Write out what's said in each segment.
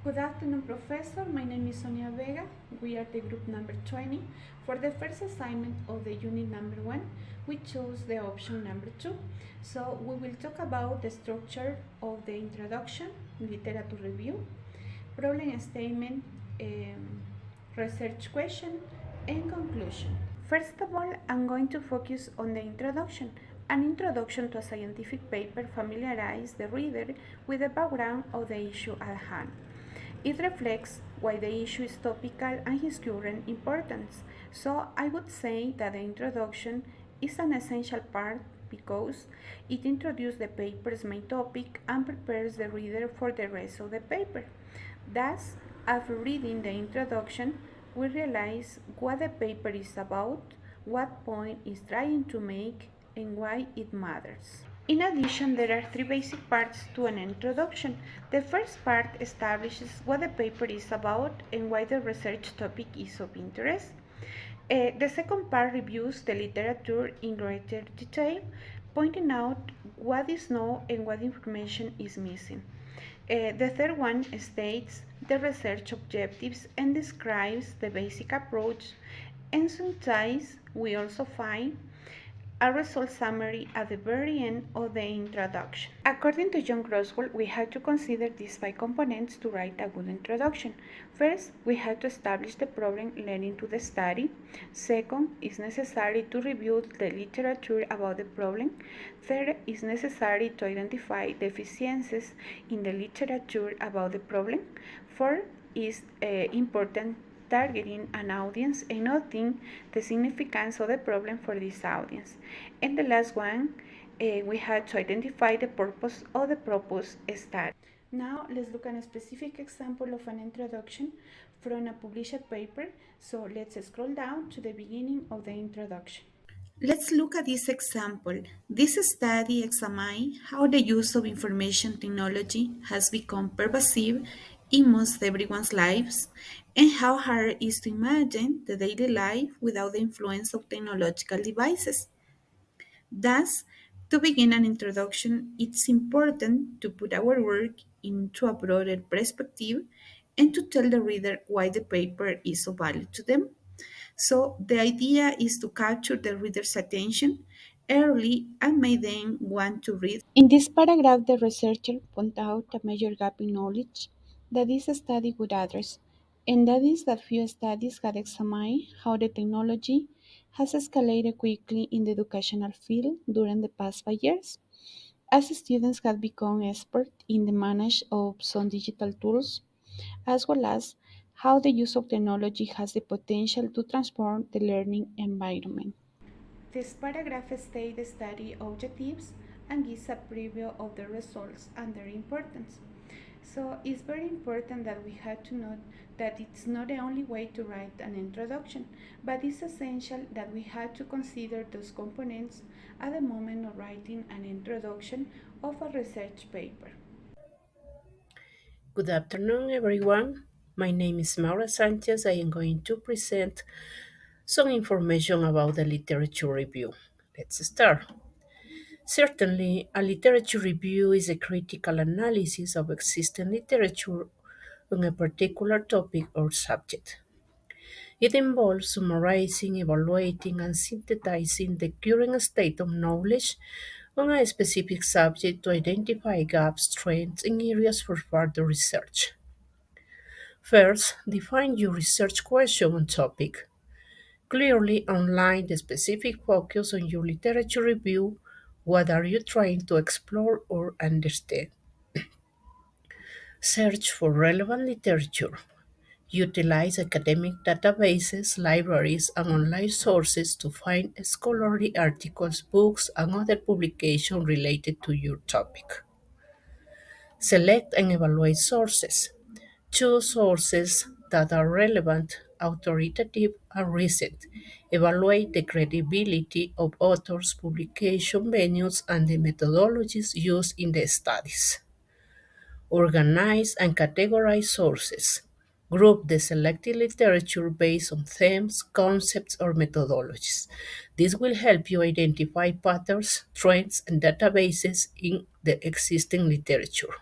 Good afternoon, Professor. My name is Sonia Vega. We are the group number 20. For the first assignment of the unit number 1, we chose the option number 2. So we will talk about the structure of the introduction, literature review, problem statement, research question, and conclusion. First of all, I'm going to focus on the introduction. An introduction to a scientific paper familiarizes the reader with the background of the issue at hand. It reflects why the issue is topical and its current importance. So I would say that the introduction is an essential part because it introduces the paper's main topic and prepares the reader for the rest of the paper. Thus, after reading the introduction, we realize what the paper is about, what point it's trying to make, and why it matters. In addition, there are three basic parts to an introduction. The first part establishes what the paper is about and why the research topic is of interest. The second part reviews the literature in greater detail, pointing out what is known and what information is missing. The third one states the research objectives and describes the basic approach, and sometimes we also find a result summary at the very end of the introduction. According to John Croswell, we have to consider these five components to write a good introduction. First, we have to establish the problem leading to the study. Second, it's necessary to review the literature about the problem. Third, it's necessary to identify deficiencies in the literature about the problem. Fourth, is important targeting an audience and noting the significance of the problem for this audience. And the last one, we had to identify the purpose of the proposed study. Now let's look at a specific example of an introduction from a published paper. So let's scroll down to the beginning of the introduction. Let's look at this example. This study examines how the use of information technology has become pervasive in most everyone's lives and how hard it is to imagine the daily life without the influence of technological devices. Thus, to begin an introduction, it's important to put our work into a broader perspective and to tell the reader why the paper is of value to them. So the idea is to capture the reader's attention early and make them want to read. In this paragraph, the researcher points out a major gap in knowledge that this study would address, and that is that few studies had examined how the technology has escalated quickly in the educational field during the past 5 years. As students have become expert in the management of some digital tools, as well as how the use of technology has the potential to transform the learning environment. This paragraph states the study objectives and gives a preview of the results and their importance. So it's very important that we have to note that it's not the only way to write an introduction, but it's essential that we have to consider those components at the moment of writing an introduction of a research paper. Good afternoon, everyone. My name is Maura Sanchez. I am going to present some information about the literature review. Let's start. Certainly, a literature review is a critical analysis of existing literature on a particular topic or subject. It involves summarizing, evaluating, and synthesizing the current state of knowledge on a specific subject to identify gaps, trends, and areas for further research. First, define your research question and topic. Clearly outline the specific focus on your literature review. What are you trying to explore or understand? Search for relevant literature. Utilize academic databases, libraries, and online sources to find scholarly articles, books, and other publications related to your topic. Select and evaluate sources. Choose sources that are relevant, authoritative, and recent. Evaluate the credibility of authors, publication venues, and the methodologies used in the studies. Organize and categorize sources. Group the selected literature based on themes, concepts, or methodologies. This will help you identify patterns, trends, and databases in the existing literature.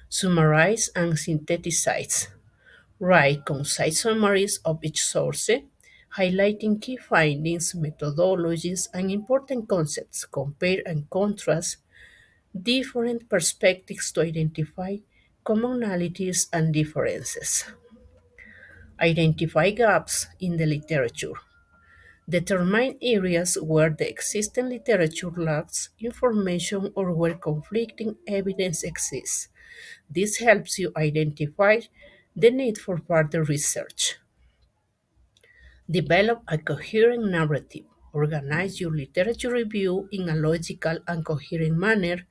Summarize and synthesize. Write concise summaries of each source, highlighting key findings, methodologies, and important concepts. Compare and contrast different perspectives to identify commonalities and differences. Identify gaps in the literature. Determine areas where the existing literature lacks information or where conflicting evidence exists. This helps you identify the need for further research. Develop a coherent narrative. Organize your literature review in a logical and coherent manner.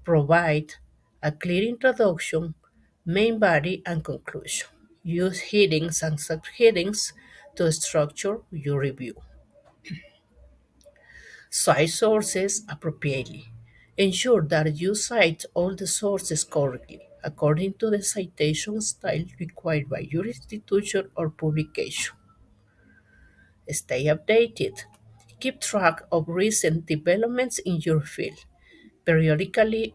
Provide a clear introduction, main body, and conclusion. Use headings and subheadings to structure your review. Cite sources appropriately. Ensure that you cite all the sources correctly, according to the citation style required by your institution or publication. Stay updated. Keep track of recent developments in your field. Periodically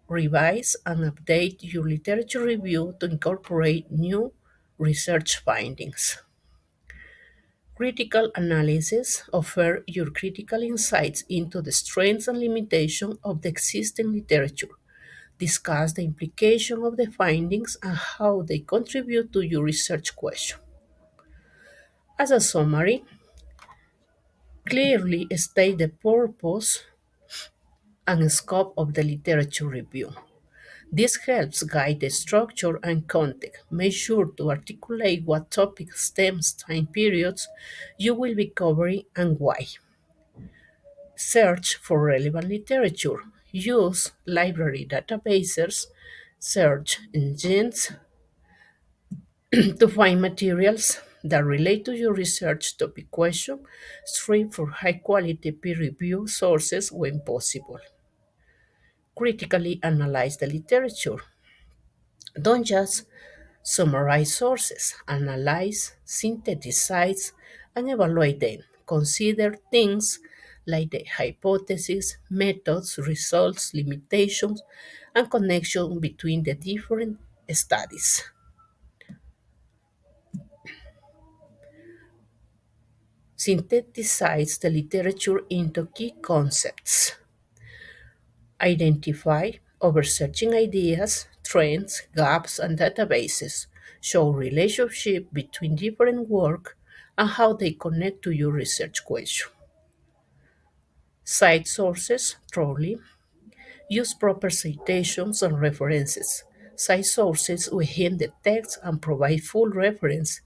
revise and update your literature review to incorporate new research findings. Critical analysis offer your critical insights into the strengths and limitations of the existing literature. Discuss the implication of the findings and how they contribute to your research question. As a summary, clearly state the purpose and scope of the literature review. This helps guide the structure and content. Make sure to articulate what topics, themes, time periods you will be covering and why. Search for relevant literature. Use library databases, search engines to find materials that relate to your research topic question. Strive for high quality peer reviewed sources when possible. Critically analyze the literature. Don't just summarize sources, analyze, synthesize, and evaluate them. Consider things like the hypothesis, methods, results, limitations, and connection between the different studies. Synthesize the literature into key concepts. Identify oversearching ideas, trends, gaps, and databases. Show relationship between different work and how they connect to your research question. Cite sources thoroughly. Use proper citations and references. Cite sources within the text and provide full reference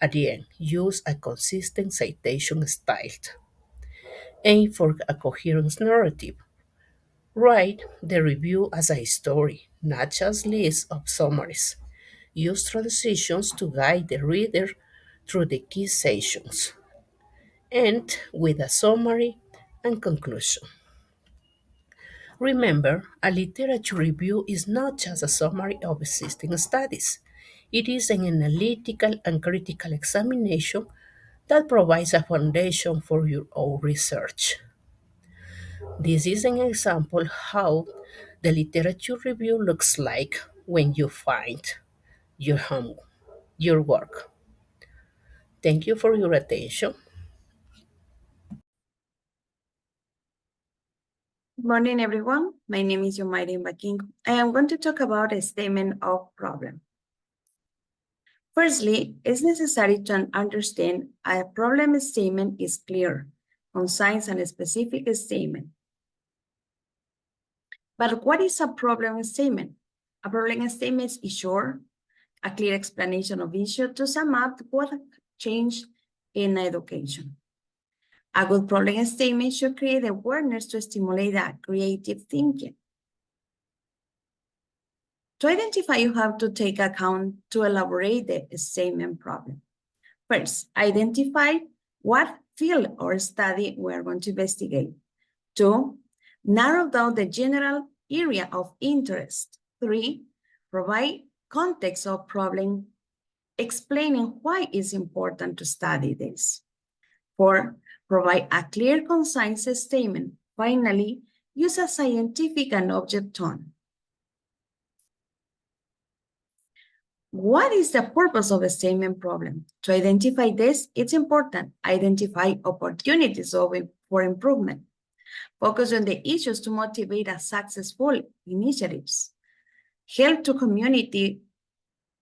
at the end. Use a consistent citation style. Aim for a coherent narrative. Write the review as a story, not just lists of summaries. Use transitions to guide the reader through the key sections. End with a summary and conclusion. Remember, a literature review is not just a summary of existing studies. It is an analytical and critical examination that provides a foundation for your own research. This is an example how the literature review looks like when you find your home, your work. Thank you for your attention. Good morning, everyone. My name is Yomairi Baking. I am going to talk about a statement of problem. Firstly, it's necessary to understand a problem statement is clear, concise, and a specific statement. But what is a problem statement? A problem statement is short, a clear explanation of issue to sum up what changed in education. A good problem statement should create awareness to stimulate that creative thinking. To identify, you have to take account to elaborate the statement problem. First, identify what field or study we are going to investigate. 2, narrow down the general area of interest. 3, provide context of problem, explaining why it's important to study this. 4, provide a clear, concise statement. Finally, use a scientific and object tone. What is the purpose of a statement problem? To identify this, it's important. Identify opportunities for improvement. Focus on the issues to motivate a successful initiatives. Help to community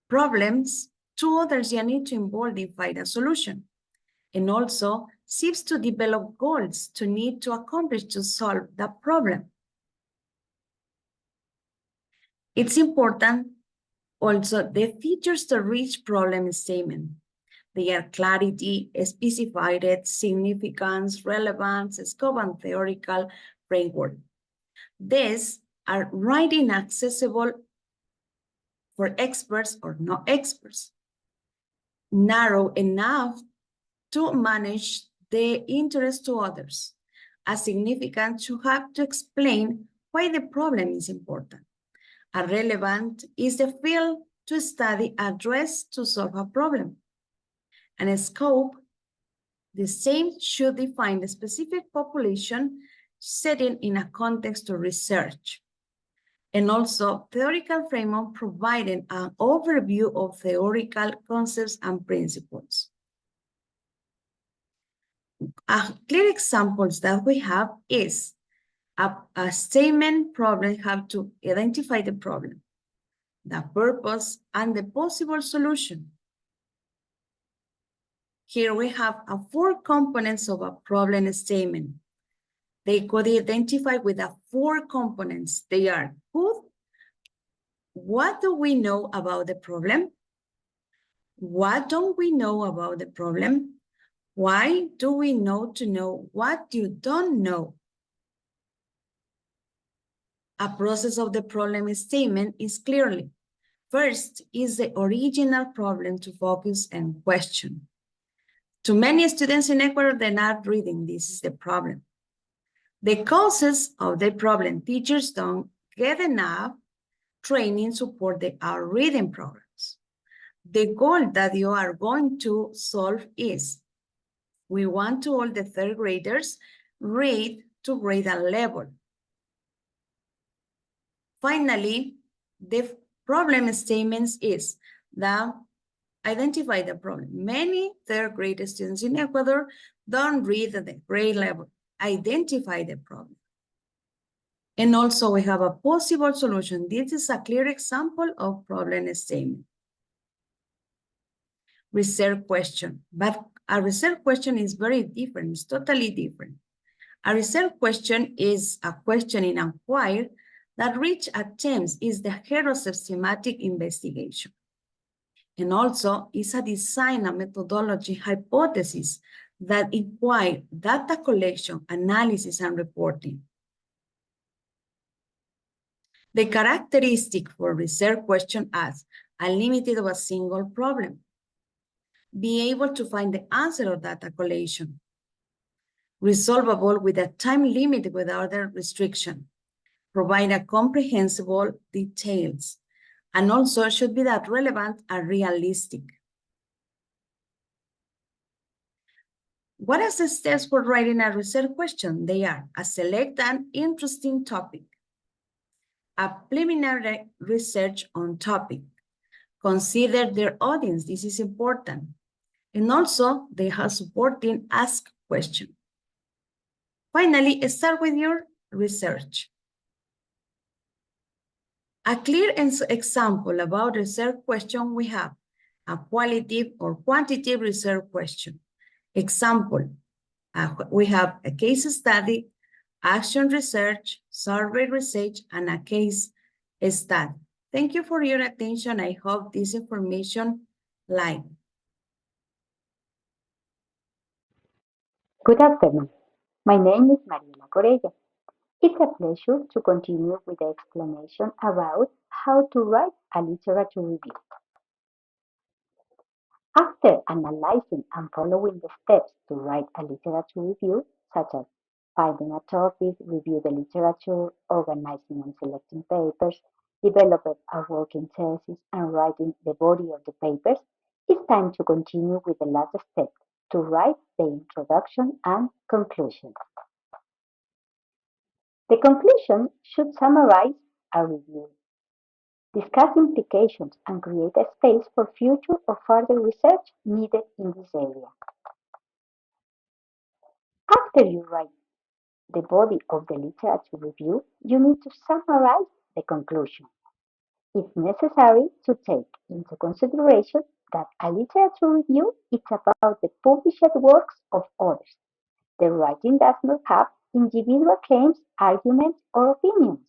problems to others you need to involve in find a solution. And also seeks to develop goals to need to accomplish to solve the problem. It's important also the features to reach problem statement. They are clarity, specified, significance, relevance, scope, and theoretical framework. These are writing accessible for experts or no experts. Narrow enough to manage the interest to others. As significant to have to explain why the problem is important. A relevant is the field to study address to solve a problem. And a scope, the same should define the specific population setting in a context of research. And also theoretical framework providing an overview of theoretical concepts and principles. Clear examples that we have is a statement problem have to identify the problem, the purpose, and the possible solution. Here we have 4 components of a problem statement. They could identify with the 4 components. They are who, what do we know about the problem? What don't we know about the problem? Why do we know to know what you don't know? A process of the problem statement is clearly, first is the original problem to focus and question. To many students in Ecuador, they're not reading, this is the problem. The causes of the problem, teachers don't get enough training support our reading programs. The goal that you are going to solve is, we want to all the 3rd graders read to grade a level. Finally, the problem statements is the identify the problem. Many 3rd grade students in Ecuador don't read at the grade level. Identify the problem. And also we have a possible solution. This is a clear example of problem statement. Research question, but a research question is very different, it's totally different. A research question is a question in inquiry that rich attempts is the head of systematic investigation. And also is a design, a methodology, hypothesis that inquire data collection, analysis, and reporting. The characteristic for research question as unlimited of a single problem. Be able to find the answer of data collection. Resolvable with a time limit without a restriction. Provide a comprehensible details. And also should be that relevant and realistic. What are the steps for writing a research question? They are select an interesting topic, a preliminary research on topic, consider their audience, this is important, and also they have supporting ask question. Finally, start with your research. A clear example about research question we have a qualitative or quantitative research question. Example, we have a case study, action research, survey research, and a case study. Thank you for your attention. I hope this information light. Good afternoon. My name is Mariela Corella. It's a pleasure to continue with the explanation about how to write a literature review. After analyzing and following the steps to write a literature review, such as finding a topic, review the literature, organizing and selecting papers, developing a working thesis, and writing the body of the papers, it's time to continue with the last step, to write the introduction and conclusion. The conclusion should summarize a review. discuss implications, and create a space for future or further research needed in this area. After you write the body of the literature review, you need to summarize the conclusion. It's necessary to take into consideration that a literature review is about the published works of others. The writing does not have individual claims, arguments, or opinions.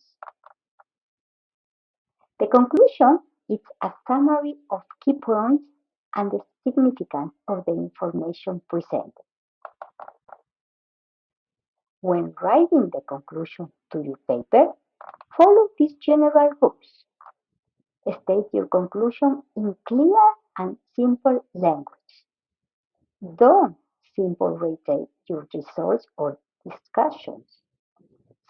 The conclusion is a summary of key points and the significance of the information presented. When writing the conclusion to your paper, follow these general rules. State your conclusion in clear and simple language. Don't simply reiterate your results or discussions.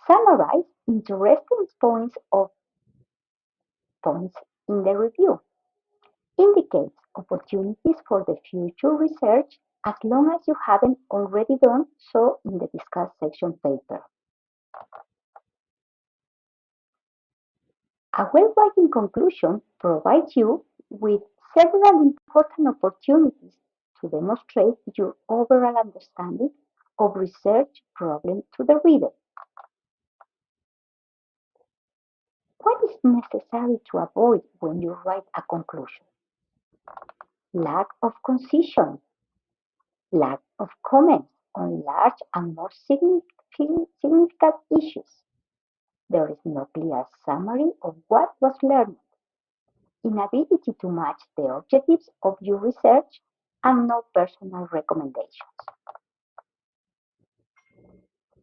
Summarize interesting points in the review. Indicates opportunities for the future research as long as you haven't already done so in the discuss section paper. A well-written conclusion provides you with several important opportunities to demonstrate your overall understanding of research problem to the reader. What is necessary to avoid when you write a conclusion? Lack of concision, lack of comments on large and more significant issues. There is no clear summary of what was learned, inability to match the objectives of your research, and no personal recommendations.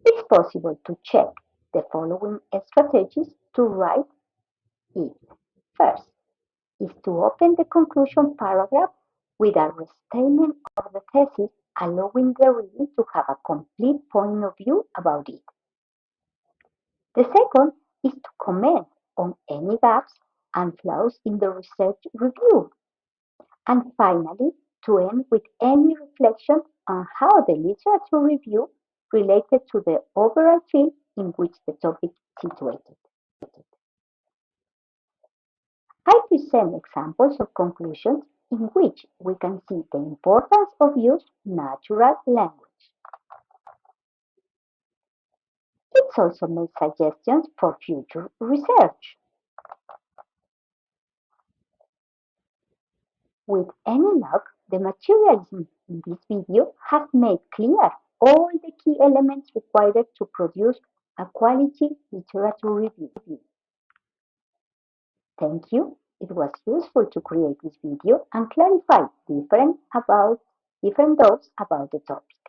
It's possible to check the following strategies to write it. First, is to open the conclusion paragraph with a restatement of the thesis, allowing the reader to have a complete point of view about it. The second is to comment on any gaps and flaws in the research review. And finally, to end with any reflection on how the literature review related to the overall field in which the topic is situated. I present examples of conclusions in which we can see the importance of use natural language. It also makes suggestions for future research. With any luck, the materialism in this video has made clear all the key elements required to produce a quality literature review. Thank you. It was useful to create this video and clarify different doubts about the topic.